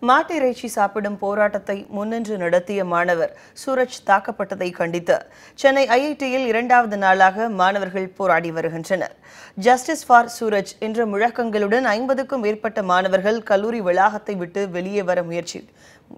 மாட்டிறைச்சி சாப்பிடும் போராட்டத்தை முன்னின்று நடத்திய மாணவர் சூரஜ் தாக்கப்பட்டதை கண்டித்து சென்னை ஐஐடியில் இரண்டாவது நாளாக மாணவர்கள் போராடி வருகின்றனர். ஜஸ்டிஸ் ஃபார் சூரஜ் என்ற முழக்கங்களுடன் 50க்கும் மேற்பட்ட மாணவர்கள் கல்லூரி வளாகத்தை விட்டு வெளியே வர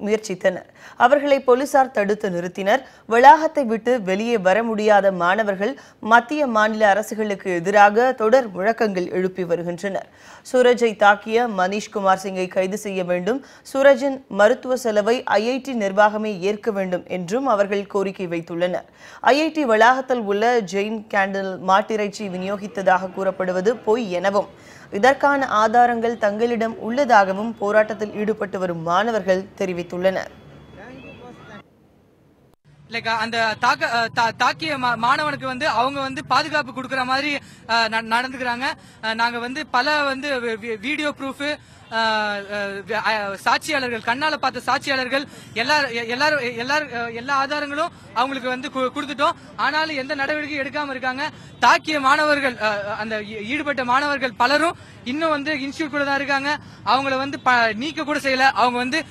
முயற்சித்தனர். அவர்களை போலீசார் தடுத்து நிறுத்தினர். வளாகத்தை விட்டு வெளியே வர முடியாத மாணவர்கள் மத்திய மாநில அரசுகளுக்கு எதிராக தொடர் முழக்கங்கள் எழுப்பி வருகின்றனர். சூரஜை தாக்கிய மனிஷ்குமார் சிங்கை கைது செய்ய வேண்டும், சூரஜின் மருத்துவ செலவை ஐஐடி நிர்வாகமே ஏற்க வேண்டும் என்றும் அவர்கள் கோரிக்கை வைத்துள்ளனர். ஐஐடி வளாகத்தில் உள்ள ஜெயின் கேண்டில் மாட்டிறைச்சி விநியோகித்ததாக கூறப்படுவது பொய் எனவும் இதற்கான ஆதாரங்கள் தங்களிடம் உள்ளதாகவும் போராட்டத்தில் ஈடுபட்டு வரும் மாணவர்கள் தெரிவித்துள்ளனர். அந்த தாக்கிய மாணவனுக்கு அவங்க பாதுகாப்பு கொடுக்கற மாதிரி நடந்துக்கிறாங்க. நாங்க பல வீடியோ ப்ரூஃப், சாட்சியாளர்கள், கண்ணால பார்த்த சாட்சியாளர்கள் எல்லா ஆதாரங்களும் அவங்களுக்கு கொடுத்துட்டோம். ஆனாலும் எந்த நடவடிக்கையும் எடுக்காம இருக்காங்க. தாக்கிய மாணவர்கள், அந்த ஈடுபட்ட மாணவர்கள் பலரும் இன்னும் இன்ஸ்டியூட் கூட தான் இருக்காங்க. அவங்கள நீக்க கூட செய்யல. அவங்க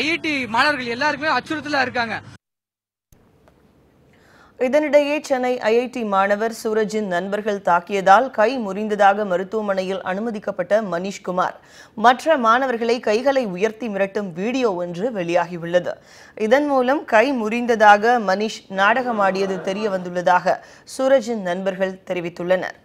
ஐஐடி மாணவர்கள் எல்லாருக்குமே அச்சுறுத்தலா இருக்காங்க. இதனிடையே சென்னை ஐஐடி மாணவர் சூரஜின் நண்பர்கள் தாக்கியதால் கை முறிந்ததாக மருத்துவமனையில் அனுமதிக்கப்பட்ட மனிஷ்குமார் மற்ற மாணவர்களை கைகளை உயர்த்தி மிரட்டும் வீடியோ ஒன்று வெளியாகியுள்ளது. இதன் மூலம் கை முறிந்ததாக மனிஷ் நாடகமாடியது தெரிய வந்துள்ளதாக சூரஜின் நண்பர்கள் தெரிவித்துள்ளனர்.